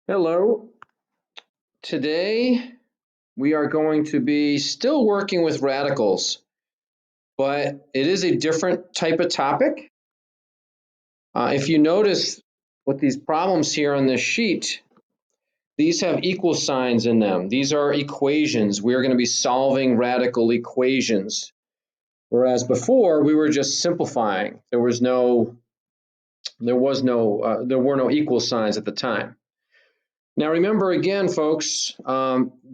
Hello. Today we are going to be still working with radicals, but it is a different type of topic. If you notice with these problems here on this sheet, these have equal signs in them. These are equations. We are going to be solving radical equations. Whereas before we were just simplifying. There were no equal signs at the time. Now remember again, folks,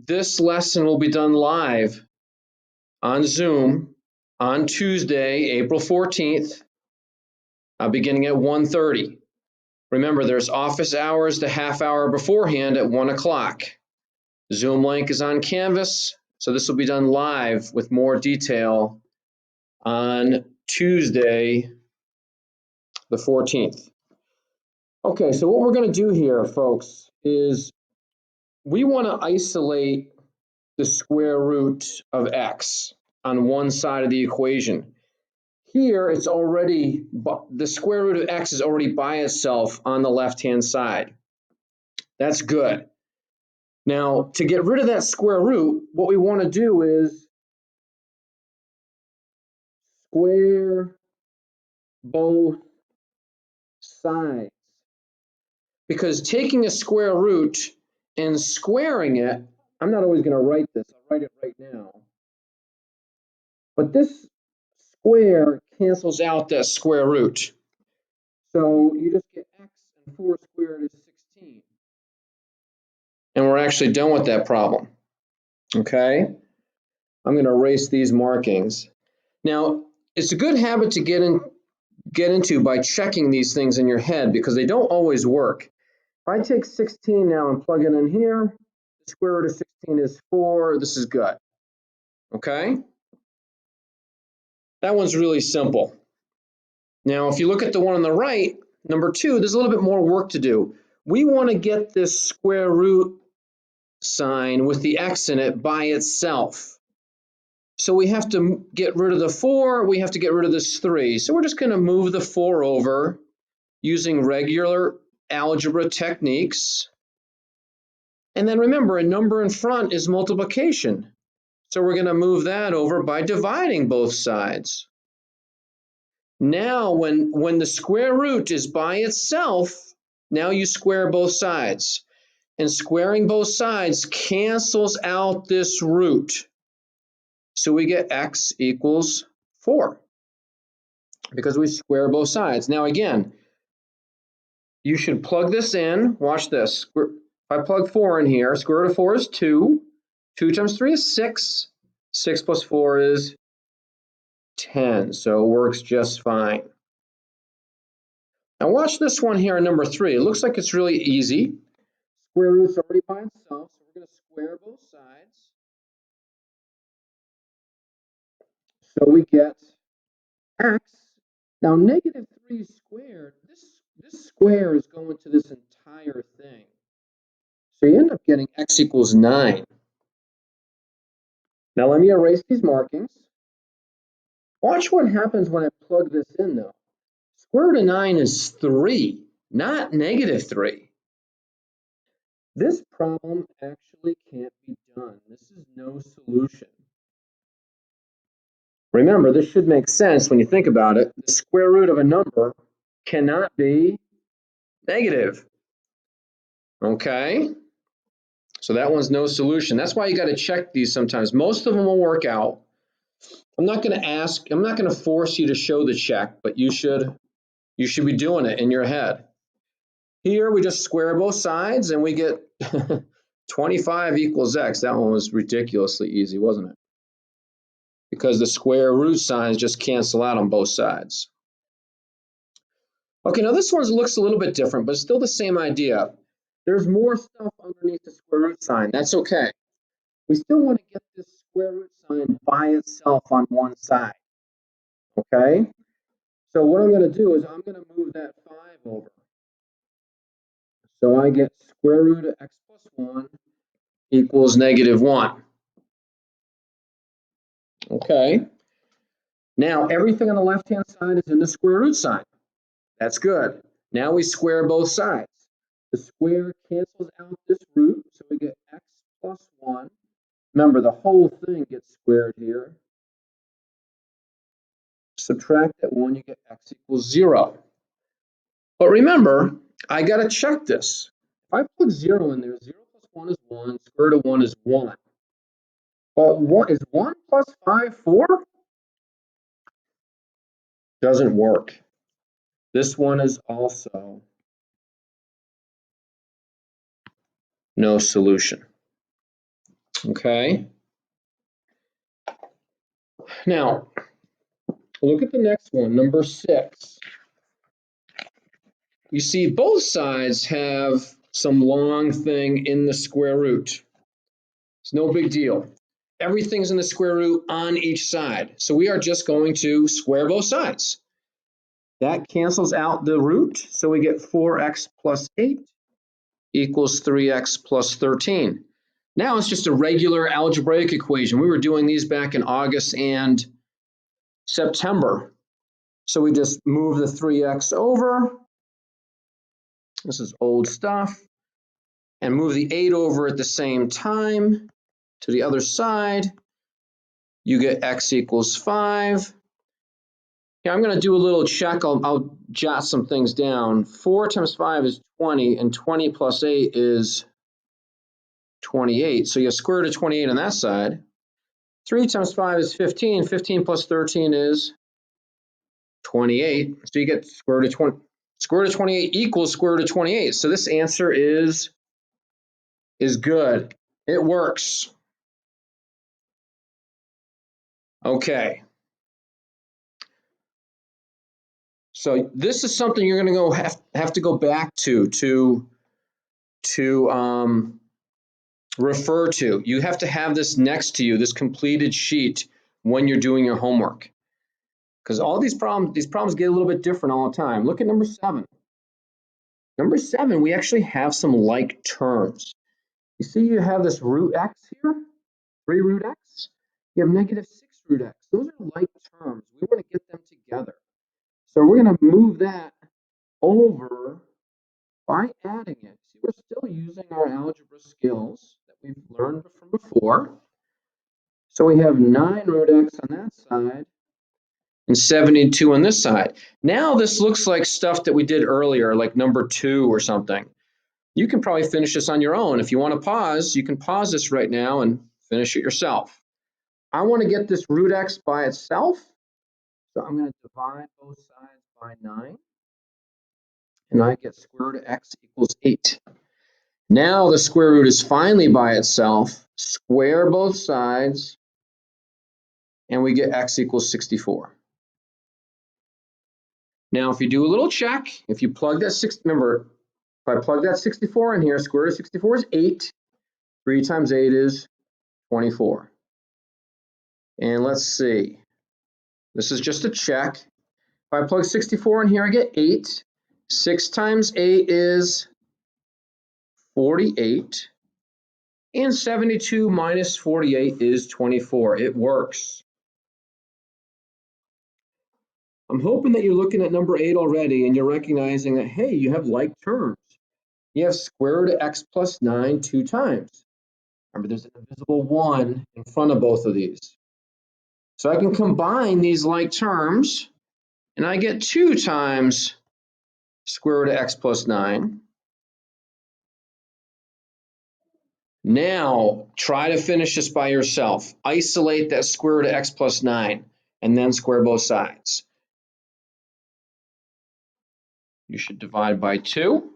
this lesson will be done live on Zoom on Tuesday, April 14th, beginning at 1:30. Remember, there's office hours the half hour beforehand at 1 o'clock. Zoom link is on Canvas, so this will be done live with more detail on Tuesday, the 14th. Okay, so what we're going to do here, folks, is we want to isolate the square root of x on one side of the equation. Here, it's already, the square root of x is already by itself on the left-hand side. That's good. Now, to get rid of that square root, what we want to do is square both sides. Because taking a square root and squaring it, I'm not always going to write this, I'll write it right now. But this square cancels out that square root. So you just get x and 4 squared is 16. And we're actually done with that problem. Okay? I'm going to erase these markings. Now, it's a good habit to get into by checking these things in your head because they don't always work. If I take 16 now and plug it in here, the square root of 16 is 4. This is good. Okay? That one's really simple. Now, if you look at the one on the right, number 2, there's a little bit more work to do. We want to get this square root sign with the x in it by itself. So we have to get rid of the 4, we have to get rid of this 3. So we're just going to move the 4 over using regular algebra techniques. And then remember, a number in front is multiplication. So we're going to move that over by dividing both sides. Now, when the square root is by itself, now you square both sides. And squaring both sides cancels out this root. So we get x equals 4 because we square both sides. Now again, you should plug this in. Watch this. If I plug 4 in here, square root of 4 is 2. 2 times 3 is 6. 6 plus 4 is 10. So it works just fine. Now watch this one here on number 3. It looks like it's really easy. Square root's already by itself, so we're going to square both sides. So we get x. Now negative 3 squared, this square is going to this entire thing. So you end up getting x equals 9. Now let me erase these markings. Watch what happens when I plug this in though. Square root of 9 is 3, not negative 3. This problem actually can't be done. This is no solution. Remember, this should make sense when you think about it. The square root of a number cannot be negative. Okay? So that one's no solution. That's why you got to check these sometimes. Most of them will work out. I'm not going to force you to show the check, but you should be doing it in your head. Here we just square both sides and we get 25 equals x. That one was ridiculously easy, wasn't it? Because the square root signs just cancel out on both sides. Okay, now this one looks a little bit different, but still the same idea. There's more stuff underneath the square root sign. That's okay. We still want to get this square root sign by itself on one side. Okay? So what I'm going to do is I'm going to move that 5 over. So I get square root of x plus 1 equals negative 1. Okay. Now everything on the left-hand side is in the square root sign. That's good. Now we square both sides. The square cancels out this root, so we get x plus 1. Remember, the whole thing gets squared here. Subtract that 1, you get x equals 0. But remember, I got to check this. If I put 0 in there, 0 plus 1 is 1, square root of 1 is 1. But what is 1 plus 5, 4? Doesn't work. This one is also no solution. Okay. Now, look at the next one, number 6. You see both sides have some long thing in the square root. It's no big deal. Everything's in the square root on each side. So we are just going to square both sides. That cancels out the root. So we get 4x plus 8 equals 3x plus 13. Now it's just a regular algebraic equation. We were doing these back in August and September. So we just move the 3x over. This is old stuff. And move the 8 over at the same time to the other side. You get x equals 5. Yeah, I'm going to do a little check. I'll jot some things down. 4 times 5 is 20, and 20 plus 8 is 28. So you have square root of 28 on that side. 3 times 5 is 15. 15 plus 13 is 28. So you get square root of 20. Square root of 28 equals square root of 28. So this answer is good. It works. Okay. So this is something you're going to have to go back to refer to. You have to have this next to you, this completed sheet, when you're doing your homework. Because all these problems get a little bit different all the time. Look at number 7. Number 7, we actually have some like terms. You see you have this root x here, 3 root x. You have negative 6 root x. Those are like terms. We want to get them together. So we're going to move that over by adding it. See, we're still using our algebra skills that we've learned from before. So we have 9 root x on that side and 72 on this side. Now this looks like stuff that we did earlier, like number 2 or something. You can probably finish this on your own. If you want to pause, you can pause this right now and finish it yourself. I want to get this root x by itself. So I'm going to divide both sides by 9. And I get square root of x equals 8. Now the square root is finally by itself. Square both sides. And we get x equals 64. Now, if you do a little check, if you plug that remember, if I plug that 64 in here, square root of 64 is 8. 3 times 8 is 24. And let's see. This is just a check. If I plug 64 in here, I get 8. 6 times 8 is 48. And 72 minus 48 is 24. It works. I'm hoping that you're looking at number 8 already and you're recognizing that, hey, you have like terms. You have square root of x plus 9 2 times. Remember, there's an invisible 1 in front of both of these. So I can combine these like terms, and I get 2 times square root of x plus 9. Now, try to finish this by yourself. Isolate that square root of x plus 9, and then square both sides. You should divide by 2.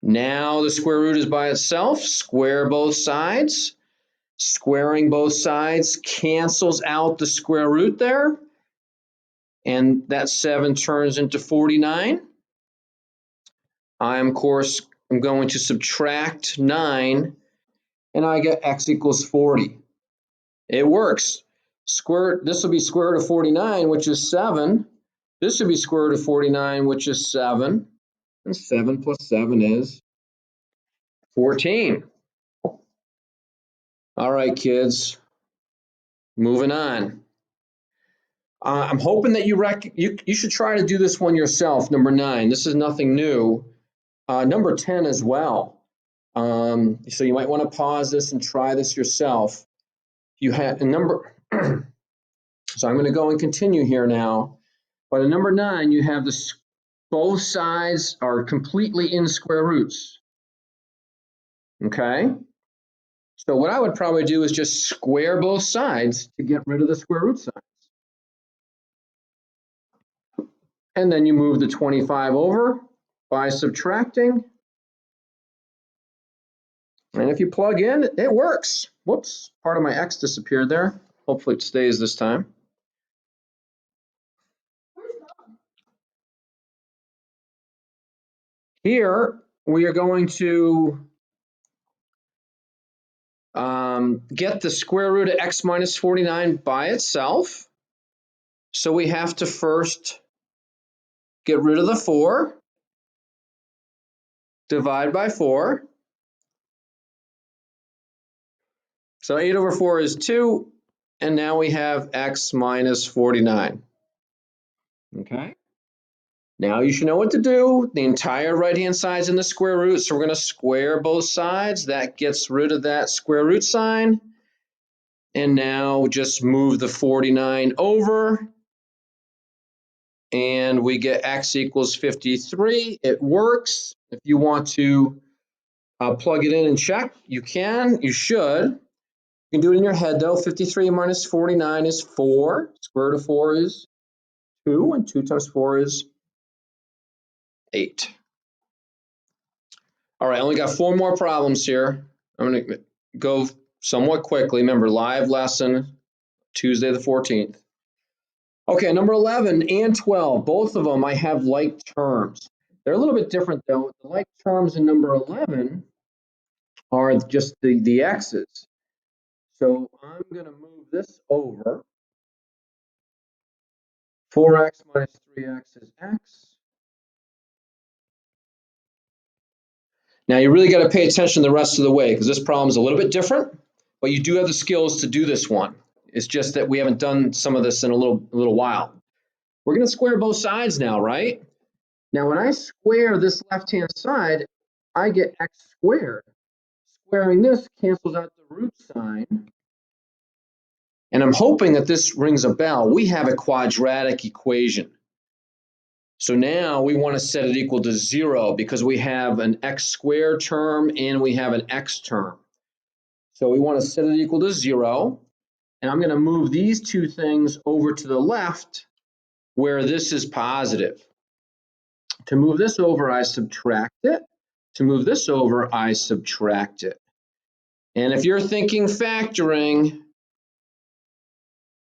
Now the square root is by itself. Square both sides. Squaring both sides cancels out the square root there. And that 7 turns into 49. Of course, I'm going to subtract 9, and I get x equals 40. It works. This will be square root of 49, which is 7. This would be square root of 49, which is 7. And 7 plus 7 is 14. All right, kids, moving on. I'm hoping that you should try to do this one yourself, number 9. This is nothing new. Number 10 as well. So you might want to pause this and try this yourself. You have a number, so I'm going to go and continue here now. But in number 9, you have this, both sides are completely in square roots. Okay? So what I would probably do is just square both sides to get rid of the square root signs. And then you move the 25 over by subtracting. And if you plug in, it works. Whoops, part of my X disappeared there. Hopefully it stays this time. Here, we are going to get the square root of x minus 49 by itself. So we have to first get rid of the 4, divide by 4. So 8 over 4 is 2, and now we have x minus 49. Okay? Now you should know what to do. The entire right-hand side is in the square root, so we're going to square both sides. That gets rid of that square root sign. And now just move the 49 over, and we get x equals 53. It works. If you want to plug it in and check, you can. You should. You can do it in your head, though. 53 minus 49 is 4. Square root of 4 is 2, and 2 times 4 is 8. All right, I only got 4 more problems here. I'm going to go somewhat quickly. Remember, live lesson, Tuesday the 14th. Okay, number 11 and 12, both of them I have like terms. They're a little bit different, though. The like terms in number 11 are just the x's. So I'm going to move this over. 4x minus 3x is x. Now you really got to pay attention the rest of the way because this problem is a little bit different, but you do have the skills to do this one. It's just that we haven't done some of this in a little while. We're going to square both sides now, right? Now when I square this left-hand side, I get x squared. Squaring this cancels out the root sign. And I'm hoping that this rings a bell. We have a quadratic equation. So now we want to set it equal to 0 because we have an x squared term and we have an x term. So we want to set it equal to 0. And I'm going to move these two things over to the left where this is positive. To move this over, I subtract it. To move this over, I subtract it. And if you're thinking factoring,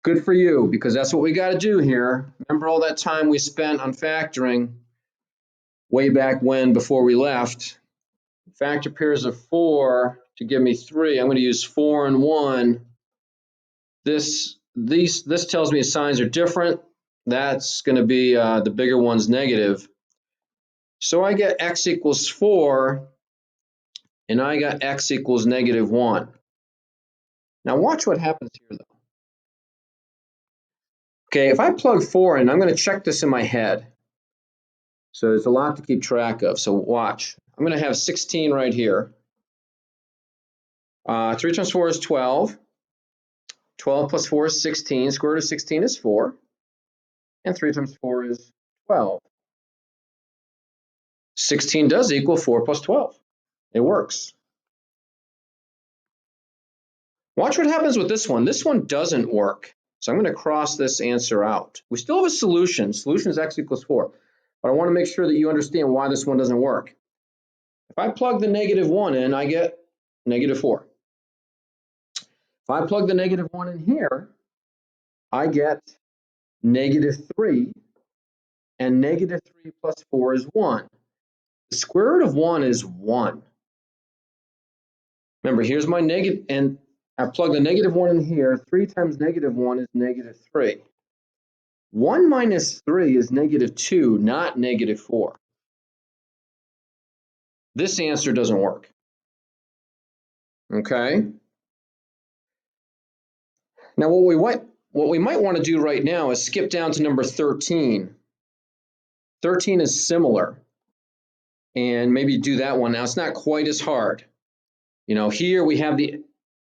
good for you, because that's what we got to do here. Remember all that time we spent on factoring way back when before we left? Factor pairs of 4 to give me 3. I'm going to use 4 and 1. This tells me signs are different. That's going to be the bigger one's negative. So I get x equals 4, and I got x equals negative 1. Now watch what happens here, though. Okay, if I plug 4 in, I'm going to check this in my head. So there's a lot to keep track of. So watch. I'm going to have 16 right here. 3 times 4 is 12. 12 plus 4 is 16. Square root of 16 is 4. And 3 times 4 is 12. 16 does equal 4 plus 12. It works. Watch what happens with this one. This one doesn't work. So I'm going to cross this answer out. We still have a solution. Solution is x equals 4. But I want to make sure that you understand why this one doesn't work. If I plug the negative 1 in, I get negative 4. If I plug the negative 1 in here, I get negative 3. And negative 3 plus 4 is 1. The square root of 1 is 1. Remember, here's my negative, and I plug the negative 1 in here. 3 times negative 1 is negative 3. 1 minus 3 is negative 2, not negative 4. This answer doesn't work. Okay? Now, what what we might want to do right now is skip down to number 13. 13 is similar, and maybe do that one. Now, it's not quite as hard. You know, here we have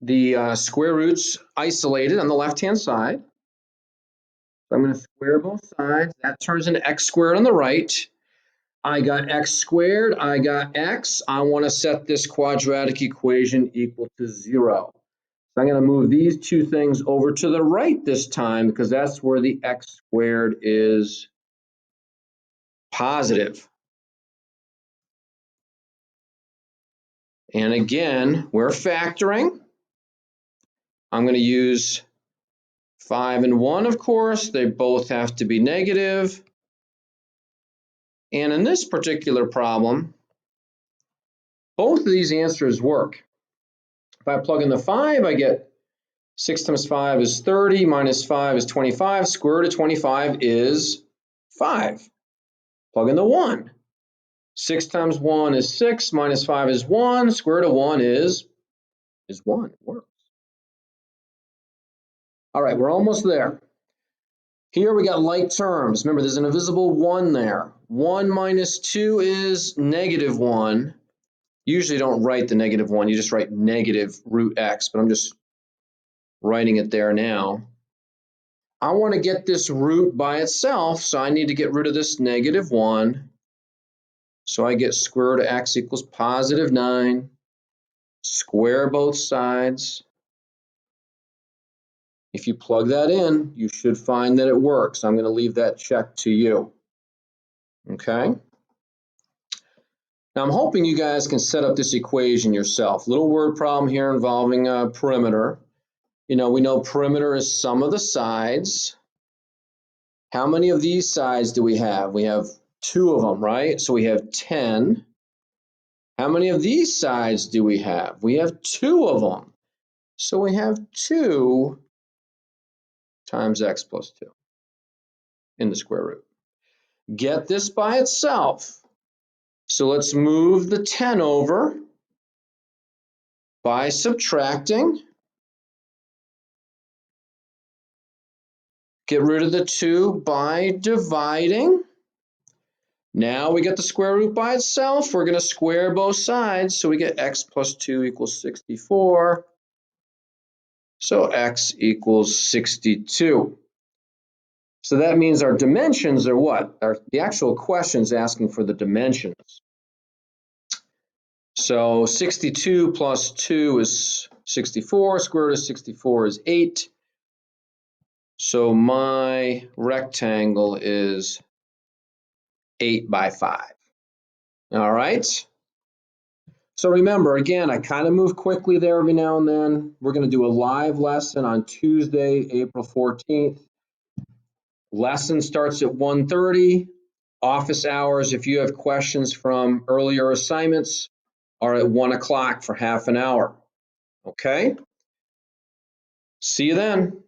the square roots isolated on the left-hand side. So I'm going to square both sides. That turns into x squared on the right. I got x squared. I got x. I want to set this quadratic equation equal to 0. So I'm going to move these two things over to the right this time because that's where the x squared is positive. And again, we're factoring. I'm going to use 5 and 1, of course. They both have to be negative. And in this particular problem, both of these answers work. If I plug in the 5, I get 6 times 5 is 30, minus 5 is 25. Square root of 25 is 5. Plug in the 1. 6 times 1 is 6, minus 5 is 1. Square root of 1 is 1. It works. All right, we're almost there. Here we got like terms. Remember, there's an invisible 1 there. 1 minus 2 is negative 1. Usually don't write the negative 1. You just write negative root x, but I'm just writing it there now. I want to get this root by itself, so I need to get rid of this negative 1. So I get square root of x equals positive 9. Square both sides. If you plug that in, you should find that it works. I'm going to leave that check to you. Okay? Now I'm hoping you guys can set up this equation yourself. Little word problem here involving a perimeter. You know, we know perimeter is sum of the sides. How many of these sides do we have? We have 2 of them, right? So we have 10. How many of these sides do we have? We have 2 of them. So we have 2 times x plus 2 in the square root. Get this by itself. So let's move the 10 over by subtracting. Get rid of the 2 by dividing. Now we get the square root by itself. We're going to square both sides. So we get x plus 2 equals 64. So x equals 62. So that means our dimensions are what? The actual question is asking for the dimensions. So 62 plus 2 is 64. Square root of 64 is 8. So my rectangle is 8 by 5. All right. So remember, again, I kind of move quickly there every now and then. We're going to do a live lesson on Tuesday, April 14th. Lesson starts at 1:30. Office hours, if you have questions from earlier assignments, are at 1 o'clock for half an hour. Okay? See you then.